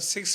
6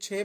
6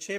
6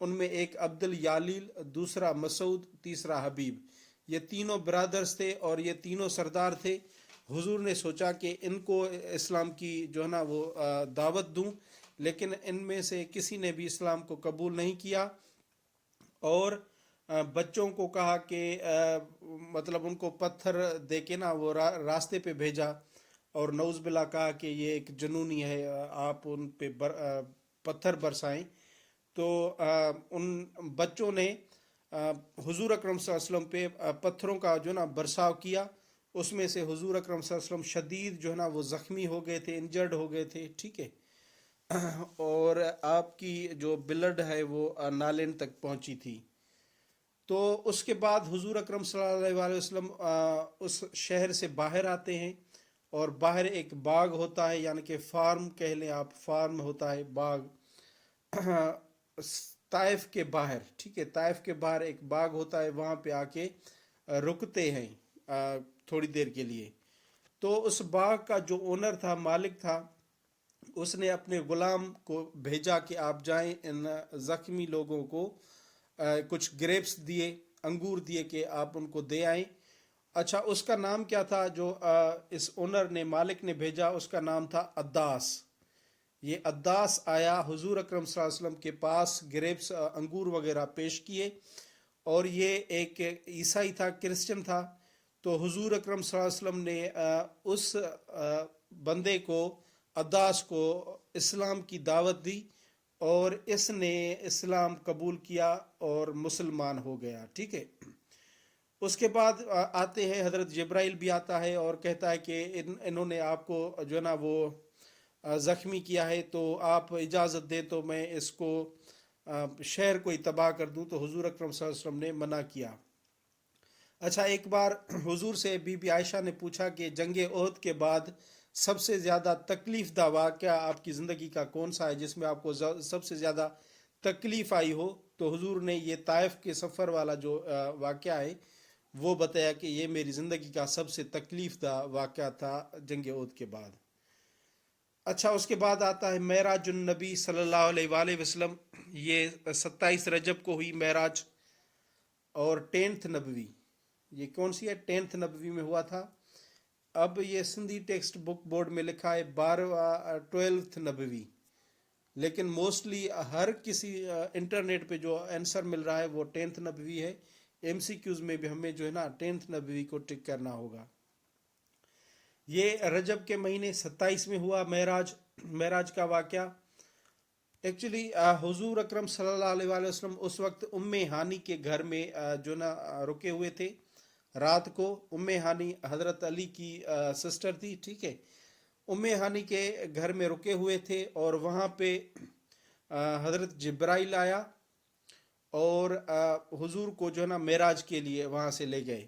ان میں ایک عبد الیالیل، دوسرا مسعود، تیسرا حبیب، یہ تینوں برادرز تھے اور یہ تینوں سردار تھے۔ حضور نے سوچا کہ ان کو اسلام کی جو ہے نا وہ دعوت دوں، لیکن ان میں سے کسی نے بھی اسلام کو قبول نہیں کیا، اور بچوں کو کہا کہ مطلب ان کو پتھر دے کے نا وہ راستے پہ بھیجا، اور نعوذ باللہ کہا کہ یہ ایک جنونی ہے، آپ ان پہ پتھر برسائیں۔ تو ان بچوں نے حضور اکرم صلی اللہ علیہ وسلم پہ پتھروں کا جو ہے نا برساؤ کیا۔ اس میں سے حضور اکرم صلی اللہ علیہ وسلم شدید جو ہے نا وہ زخمی ہو گئے تھے، انجرڈ ہو گئے تھے، ٹھیک ہے، اور آپ کی جو بلڈ ہے وہ نالین تک پہنچی تھی۔ تو اس کے بعد حضور اکرم صلی اللہ علیہ وسلم اس شہر سے باہر آتے ہیں، اور باہر ایک باغ ہوتا ہے، یعنی کہ فارم کہہ لیں آپ، فارم ہوتا ہے باغ طائف کے باہر، ٹھیک ہے، طائف کے باہر ایک باغ ہوتا ہے، وہاں پہ آ کے رکتے ہیں تھوڑی دیر کے لیے۔ تو اس باغ کا جو اونر تھا، مالک تھا، اس نے اپنے غلام کو بھیجا کہ آپ جائیں ان زخمی لوگوں کو کچھ گریپس دیے، انگور دیے کہ آپ ان کو دے آئیں۔ اچھا، اس کا نام کیا تھا جو اس اونر نے، مالک نے بھیجا؟ اس کا نام تھا عداس۔ یہ عداس آیا حضور اکرم صلی اللہ علیہ وسلم کے پاس، گریپس انگور وغیرہ پیش کیے، اور یہ ایک عیسائی تھا، کرسچن تھا۔ تو حضور اکرم صلی اللہ علیہ وسلم نے اس بندے کو، عداس کو، اسلام کی دعوت دی، اور اس نے اسلام قبول کیا اور مسلمان ہو گیا، ٹھیک ہے۔ اس کے بعد آتے ہیں حضرت جبرائیل بھی آتا ہے اور کہتا ہے کہ انہوں نے آپ کو جو ہے نا وہ زخمی کیا ہے، تو آپ اجازت دیں تو میں اس کو شہر کو ہی تباہ کر دوں۔ تو حضور اکرم صلی اللہ علیہ وسلم نے منع کیا۔ اچھا، ایک بار حضور سے بی بی عائشہ نے پوچھا کہ جنگ احد کے بعد سب سے زیادہ تکلیف دہ واقعہ آپ کی زندگی کا کون سا ہے، جس میں آپ کو سب سے زیادہ تکلیف آئی ہو؟ تو حضور نے یہ طائف کے سفر والا جو واقعہ ہے وہ بتایا کہ یہ میری زندگی کا سب سے تکلیف دہ واقعہ تھا جنگ احد کے بعد۔ اچھا، اس کے بعد آتا ہے معراج النبی صلی اللہ علیہ وآلہ وسلم۔ یہ 27 رجب کو ہوئی معراج، اور 10th نبوی، یہ کون سی ہے؟ 10th نبوی میں ہوا تھا۔ اب یہ سندھی ٹیکسٹ بک بورڈ میں لکھا ہے 12th نبوی، لیکن موسٹلی ہر کسی انٹرنیٹ پہ جو آنسر مل رہا ہے وہ 10th نبوی ہے۔ ایم سی کیوز میں بھی ہمیں جو ہے نا 10th نبوی کو ٹک کرنا ہوگا۔ یہ رجب کے مہینے 27 میں ہوا معراج کا واقعہ۔ ایکچولی حضور اکرم صلی اللہ علیہ وآلہ وسلم اس وقت ام ہانی کے گھر میں جو نا رکے ہوئے تھے رات کو۔ ام ہانی حضرت علی کی سسٹر تھی، ٹھیک ہے۔ ام ہانی کے گھر میں رکے ہوئے تھے، اور وہاں پہ حضرت جبرائیل آیا اور حضور کو جو ہے نا معراج کے لیے وہاں سے لے گئے،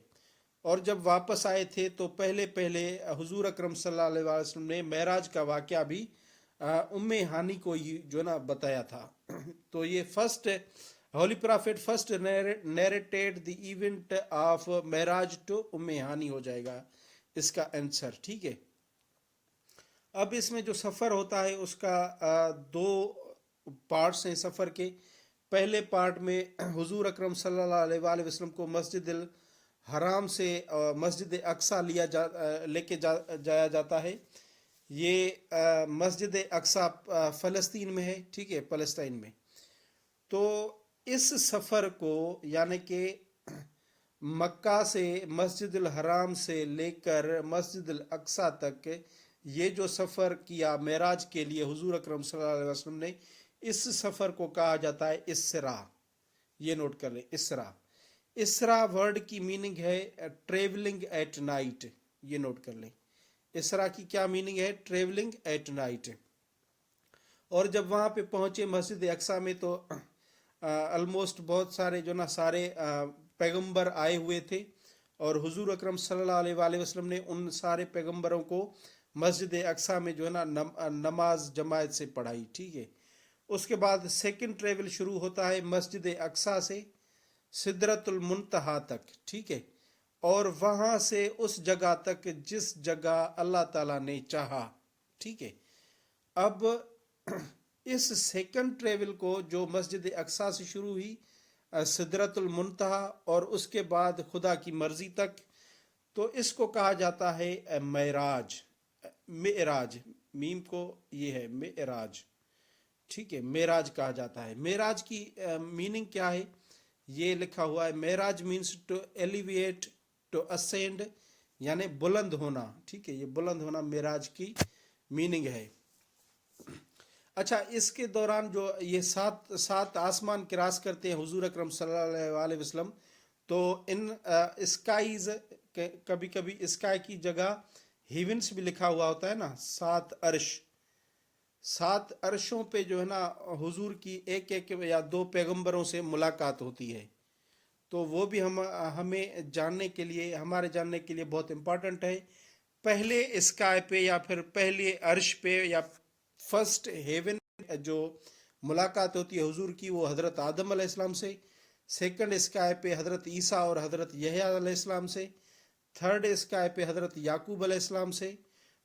اور جب واپس آئے تھے تو پہلے حضور اکرم صلی اللہ علیہ وسلم نے معراج کا واقعہ بھی ام ہانی کو ہی جو ہے نا بتایا تھا۔ تو یہ holy prophet first narrated the event of Miraj to Umm Hani ہو جائے گا اس کا آنسر، ٹھیک ہے۔ اب اس میں جو سفر ہوتا ہے اس کا دو پارٹس ہیں سفر کے۔ پہلے پارٹ میں حضور اکرم صلی اللہ علیہ وآلہ وسلم کو مسجد الحرام سے مسجد اقصیٰ لے کے جایا جاتا ہے۔ یہ مسجد اقصیٰ فلسطین میں ہے، ٹھیک ہے، فلسطین میں۔ تو اس سفر کو، یعنی کہ مکہ سے مسجد الحرام سے لے کر مسجد الاقصیٰ تک، یہ جو سفر کیا معراج کے لیے حضور اکرم صلی اللہ علیہ وسلم نے، اس سفر کو کہا جاتا ہے اسراء۔ یہ نوٹ کر لیں، اسراء۔ اسراء ورڈ کی میننگ ہے ٹریولنگ ایٹ نائٹ، یہ نوٹ کر لیں۔ اسراء کی کیا میننگ ہے؟ Travelling at night. اور جب وہاں پہ پہنچے مسجد اقصیٰ میں تو آلموسٹ بہت سارے جو نا سارے پیغمبر آئے ہوئے تھے، اور حضور اکرم صلی اللہ علیہ وآلہ وسلم نے ان سارے پیغمبروں کو مسجد اقصیٰ میں جو ہے نا نماز جماعت سے پڑھائی، ٹھیک ہے۔ اس کے بعد سیکنڈ ٹریول شروع ہوتا ہے مسجد اقصیٰ سے سدرۃ المنتہا تک، ٹھیک ہے، اور وہاں سے اس جگہ تک جس جگہ اللہ تعالیٰ نے چاہا، ٹھیک ہے۔ اب اس سیکنڈ ٹریول کو جو مسجد اقصی سے شروع ہوئی سدرۃ المنتہا اور اس کے بعد خدا کی مرضی تک، تو اس کو کہا جاتا ہے معراج. معراج میم کو یہ ہے معراج، ٹھیک ہے، معراج کہا جاتا ہے. معراج کی میننگ کیا ہے؟ یہ لکھا ہوا ہے Miraj means to elevate, to ascend, یعنی بلند ہونا. ٹھیک ہے، یہ بلند ہونا معراج کی میننگ ہے. اچھا، اس کے دوران جو یہ سات آسمان کراس کرتے ہیں حضور اکرم صلی اللہ علیہ وسلم، تو ان اسکائیز، کبھی کبھی اسکائی کی جگہ ہیونس بھی لکھا ہوا ہوتا ہے نا، 7 عرش. 7 عرشوں پہ جو ہے نا حضور کی ایک ایک یا 2 پیغمبروں سے ملاقات ہوتی ہے. تو وہ بھی ہمیں جاننے کے لیے، ہمارے جاننے کے لیے بہت امپورٹنٹ ہے. پہلے اسکائی پہ یا پھر پہلے عرش پہ یا فرسٹ ہیون جو ملاقات ہوتی ہے حضور کی، وہ حضرت آدم علیہ السلام سے. سیکنڈ اسکائی پہ حضرت عیسیٰ اور حضرت یحییٰ علیہ السلام سے. تھرڈ اسکائی پہ حضرت یعقوب علیہ السلام سے.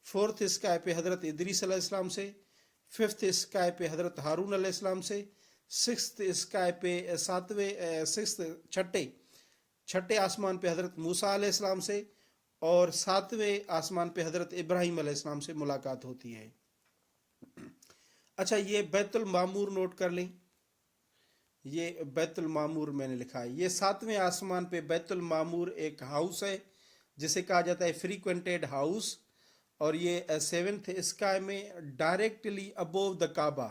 فورتھ اسکائی پہ حضرت ادریس علیہ السلام سے. ففتھ اسکائی پہ حضرت ہارون علیہ السلام سے. سکستھ اسکائی پہ چھٹے آسمان پہ حضرت موسیٰ علیہ السلام سے. اور 7ویں آسمان پہ حضرت ابراہیم علیہ السلام سے ملاقات ہوتی ہے. اچھا، یہ بیت المعمور نوٹ کر لیں. یہ بیت المعمور میں نے لکھا ہے. یہ 7ویں آسمان پہ بیت المعمور ایک ہاؤس ہے جسے کہا جاتا ہے فریکوینٹیڈ ہاؤس. اور یہ 7ویں اسکائی میں ڈائریکٹلی ابو دا کعبہ،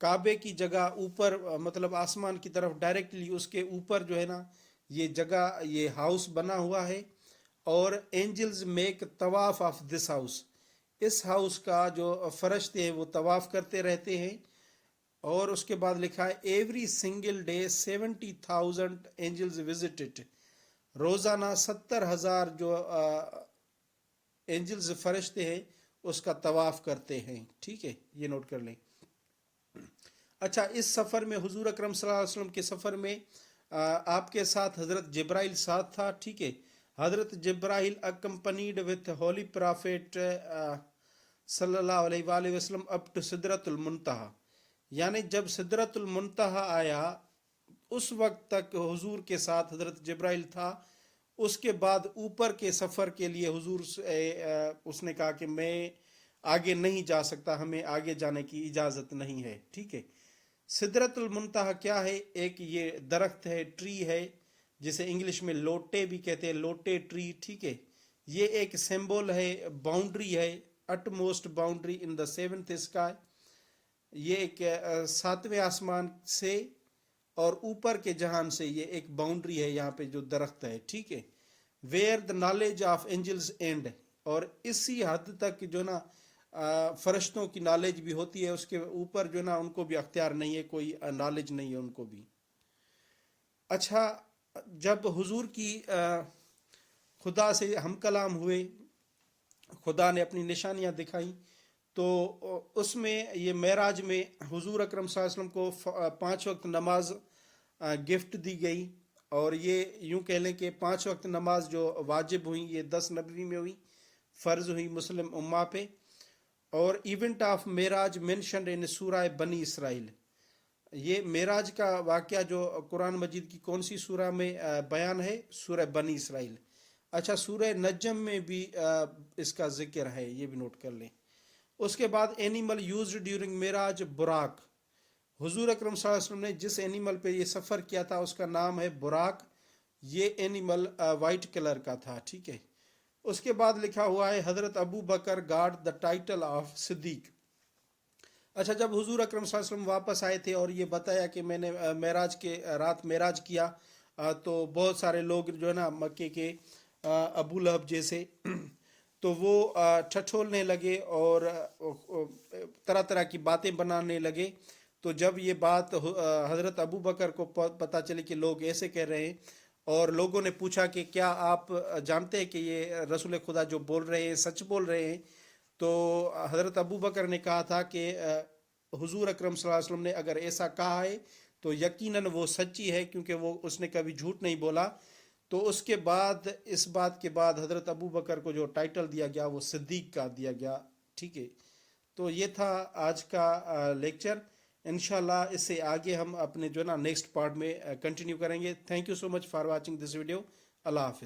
کعبے کی جگہ اوپر، مطلب آسمان کی طرف ڈائریکٹلی اس کے اوپر جو ہے نا یہ جگہ، یہ ہاؤس بنا ہوا ہے. اور اینجلز میک طواف آف دس ہاؤس، اس ہاؤس کا جو فرشتے ہیں وہ طواف کرتے رہتے ہیں. اور اس کے بعد لکھا ہے every single day 70,000 angels visit it, روزانہ 70,000 جو اینجلز فرشتے ہیں اس کا طواف کرتے ہیں. ٹھیک ہے، یہ نوٹ کر لیں. اچھا، اس سفر میں حضور اکرم صلی اللہ علیہ وسلم کے سفر میں آپ کے ساتھ حضرت جبرائیل ساتھ تھا. ٹھیک ہے، حضرت جبرائیل اکمپنیڈ وتھ ہولی پرافٹ صلی اللہ علیہ وآلہ وسلم اپ ٹو سدرۃ المنتہا، یعنی جب سدرۃ المنتہا آیا اس وقت تک حضور کے ساتھ حضرت جبرائیل تھا. اس کے بعد اوپر کے سفر کے لیے حضور اس نے کہا کہ میں آگے نہیں جا سکتا، ہمیں آگے جانے کی اجازت نہیں ہے. ٹھیک ہے، سدرۃ المنتہا کیا ہے؟ ایک یہ درخت ہے، ٹری ہے، جسے انگلش میں لوٹے بھی کہتے ہیں، لوٹے ٹری. ٹھیک ہے، یہ ایک سمبول ہے، باؤنڈری ہے، it most boundary in the 7th sky. یہ ایک 7ویں آسمان سے اور اوپر کے جہان سے یہ ایک باؤنڈری ہے یہاں پہ جو درخت ہے. ٹھیک ہے، where the knowledge of angels and, اور اسی حد تک جو نا فرشتوں کی نالج بھی ہوتی ہے، اس کے اوپر جو نا ان کو بھی اختیار نہیں ہے، کوئی نالج نہیں ہے ان کو بھی. اچھا، جب حضور کی خدا سے ہم کلام ہوئے، خدا نے اپنی نشانیاں دکھائیں، تو اس میں یہ معراج میں حضور اکرم صلی اللہ علیہ وسلم کو 5 وقت نماز گفٹ دی گئی. اور یہ یوں کہہ لیں کہ 5 وقت نماز جو واجب ہوئی یہ 10 نبوی میں ہوئی، فرض ہوئی مسلم امہ پہ. اور event of Meraj mentioned in سورہ بنی اسرائیل، یہ معراج کا واقعہ جو قرآن مجید کی کون سی سورہ میں بیان ہے؟ سورہ بنی اسرائیل. اچھا، سورہ نجم میں بھی اس کا ذکر ہے، یہ بھی نوٹ کر لیں. اس کے بعد اینیمل یوزڈ ڈیورنگ معراج براق، حضور اکرم صلی اللہ علیہ وسلم نے جس اینیمل پہ یہ سفر کیا تھا اس کا نام ہے براق. یہ اینیمل وائٹ کلر کا تھا. ٹھیک ہے، اس کے بعد لکھا ہوا ہے حضرت ابو بکر گاٹ دا ٹائٹل آف صدیق. اچھا، جب حضور اکرم صلی اللہ علیہ وسلم واپس آئے تھے اور یہ بتایا کہ میں نے معراج کے رات معراج کیا، تو بہت سارے لوگ جو ہے نا مکے کے ابو لہب جیسے تو وہ ٹھٹھولنے لگے اور طرح طرح کی باتیں بنانے لگے. تو جب یہ بات حضرت ابو بکر کو پتہ چلی کہ لوگ ایسے کہہ رہے ہیں، اور لوگوں نے پوچھا کہ کیا آپ جانتے ہیں کہ یہ رسول خدا جو بول رہے ہیں سچ بول رہے ہیں؟ تو حضرت ابو بکر نے کہا تھا کہ حضور اکرم صلی اللہ علیہ وسلم نے اگر ایسا کہا ہے تو یقیناً وہ سچی ہے، کیونکہ اس نے کبھی جھوٹ نہیں بولا. تو اس کے بعد، اس بات کے بعد حضرت ابو بکر کو جو ٹائٹل دیا گیا وہ صدیق کا دیا گیا. ٹھیک ہے، تو یہ تھا آج کا لیکچر. انشاءاللہ اس سے آگے ہم اپنے جو ہے نا نیکسٹ پارٹ میں کنٹینیو کریں گے. Thank you so much for watching this video. اللہ حافظ.